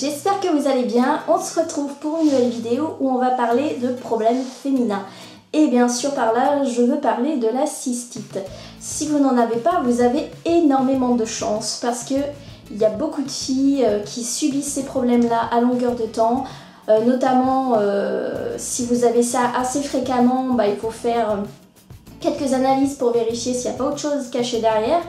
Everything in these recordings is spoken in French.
j'espère que vous allez bien. On se retrouve pour une nouvelle vidéo où on va parler de problèmes féminins. Et bien sûr par là, je veux parler de la cystite. Si vous n'en avez pas, vous avez énormément de chance parce que il y a beaucoup de filles qui subissent ces problèmes-là à longueur de temps. Notamment, si vous avez ça assez fréquemment, il faut faire quelques analyses pour vérifier s'il n'y a pas autre chose cachée derrière.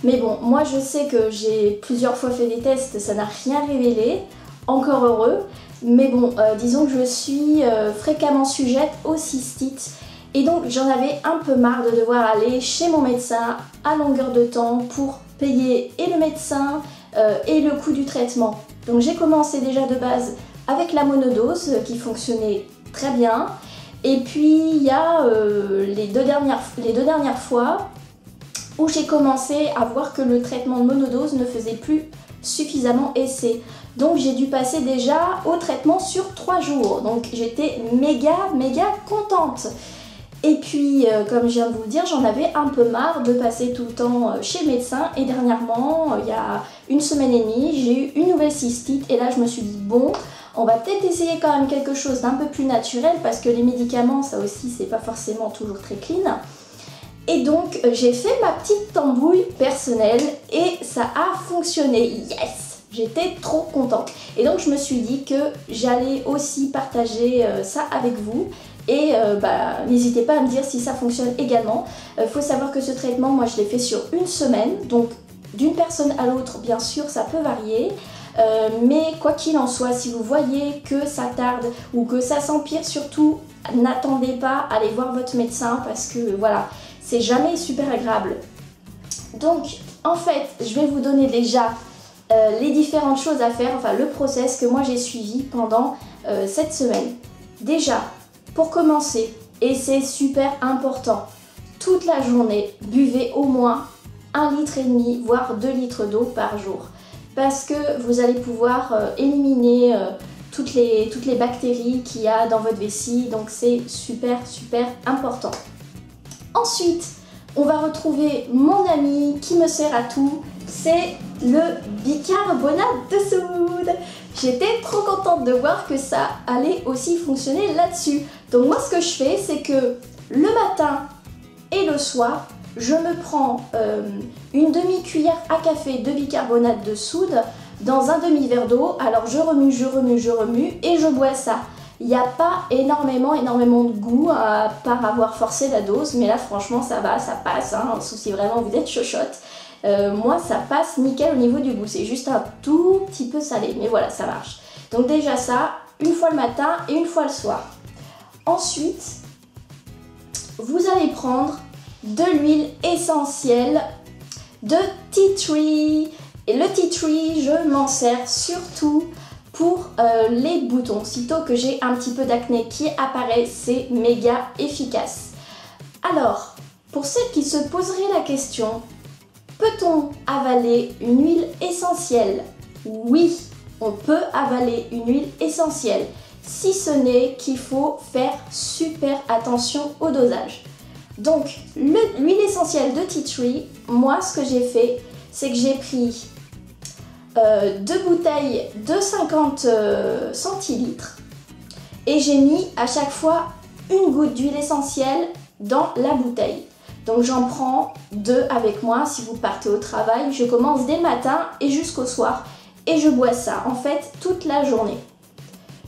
Mais bon, moi je sais que j'ai plusieurs fois fait des tests, ça n'a rien révélé, encore heureux. Mais bon, disons que je suis fréquemment sujette aux cystites. Et donc j'en avais un peu marre de devoir aller chez mon médecin à longueur de temps pour payer et le médecin et le coût du traitement. Donc j'ai commencé déjà de base avec la monodose qui fonctionnait très bien. Et puis il y a les deux dernières fois où j'ai commencé à voir que le traitement de monodose ne faisait plus suffisamment essai. Donc j'ai dû passer déjà au traitement sur 3 jours. Donc j'étais méga contente. Et puis, comme je viens de vous le dire, j'en avais un peu marre de passer tout le temps chez le médecin. Et dernièrement, il y a une semaine et demie, j'ai eu une nouvelle cystite. Et là, je me suis dit, bon, on va peut-être essayer quand même quelque chose d'un peu plus naturel parce que les médicaments, ça aussi, c'est pas forcément toujours très clean. Et donc, j'ai fait ma petite tambouille personnelle et ça a fonctionné. Yes! J'étais trop contente. Et donc, je me suis dit que j'allais aussi partager ça avec vous. Et n'hésitez pas à me dire si ça fonctionne également. Faut savoir que ce traitement, moi, je l'ai fait sur une semaine. Donc, d'une personne à l'autre, bien sûr, ça peut varier. Mais quoi qu'il en soit, si vous voyez que ça tarde ou que ça s'empire, surtout, n'attendez pas à aller voir votre médecin parce que, voilà, c'est jamais super agréable. Donc, en fait, je vais vous donner déjà les différentes choses à faire, enfin, le process que moi j'ai suivi pendant cette semaine. Déjà, pour commencer, et c'est super important, toute la journée, buvez au moins 1,5 litre, voire 2 litres d'eau par jour. Parce que vous allez pouvoir éliminer toutes les bactéries qu'il y a dans votre vessie, donc c'est super important. Ensuite, on va retrouver mon ami qui me sert à tout, c'est le bicarbonate de soude. J'étais trop contente de voir que ça allait aussi fonctionner là-dessus. Donc moi ce que je fais, c'est que le matin et le soir, je me prends une demi-cuillère à café de bicarbonate de soude dans un demi-verre d'eau. Alors je remue et je bois ça. Il n'y a pas énormément de goût par avoir forcé la dose, mais là franchement ça va, ça passe, hein, sauf si vraiment vous êtes chochotte. Moi ça passe nickel au niveau du goût, c'est juste un tout petit peu salé, mais voilà, ça marche. Donc déjà ça, une fois le matin et une fois le soir. Ensuite, vous allez prendre de l'huile essentielle de tea tree. Et le tea tree, je m'en sers surtout pour les boutons. Sitôt que j'ai un petit peu d'acné qui apparaît, c'est méga efficace. Alors, pour celles qui se poseraient la question, peut-on avaler une huile essentielle? Oui, on peut avaler une huile essentielle, si ce n'est qu'il faut faire super attention au dosage. Donc, l'huile essentielle de tea tree, moi ce que j'ai fait, c'est que j'ai pris 2 bouteilles de 50 centilitres et j'ai mis à chaque fois une goutte d'huile essentielle dans la bouteille. Donc j'en prends 2 avec moi si vous partez au travail. Je commence dès le matin et jusqu'au soir et je bois ça en fait toute la journée.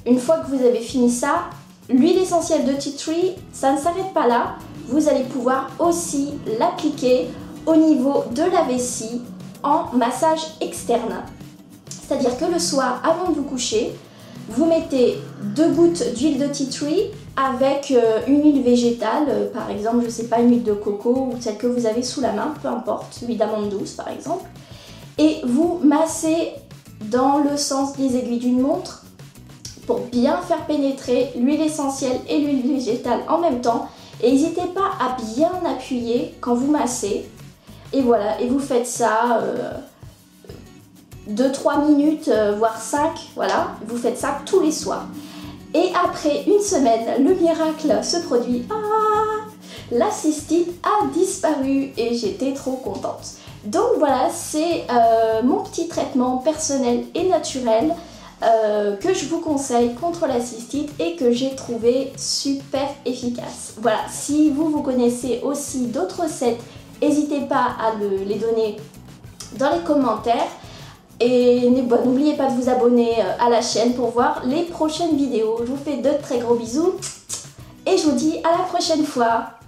Une fois que vous avez fini ça, l'huile essentielle de tea tree, ça ne s'arrête pas là. Vous allez pouvoir aussi l'appliquer au niveau de la vessie en massage externe. C'est-à-dire que le soir, avant de vous coucher, vous mettez 2 gouttes d'huile de tea tree avec une huile végétale, par exemple, je sais pas, une huile de coco ou celle que vous avez sous la main, peu importe, l'huile d'amande douce par exemple. Et vous massez dans le sens des aiguilles d'une montre pour bien faire pénétrer l'huile essentielle et l'huile végétale en même temps. Et n'hésitez pas à bien appuyer quand vous massez. Et voilà, et vous faites ça 2-3 minutes, voire 5, voilà. Vous faites ça tous les soirs. Et après une semaine, le miracle se produit. Ah, la cystite a disparu et j'étais trop contente. Donc voilà, c'est mon petit traitement personnel et naturel que je vous conseille contre la cystite et que j'ai trouvé super efficace. Voilà, si vous connaissez aussi d'autres recettes, n'hésitez pas à les donner dans les commentaires. Et n'oubliez pas de vous abonner à la chaîne pour voir les prochaines vidéos. Je vous fais de très gros bisous et je vous dis à la prochaine fois.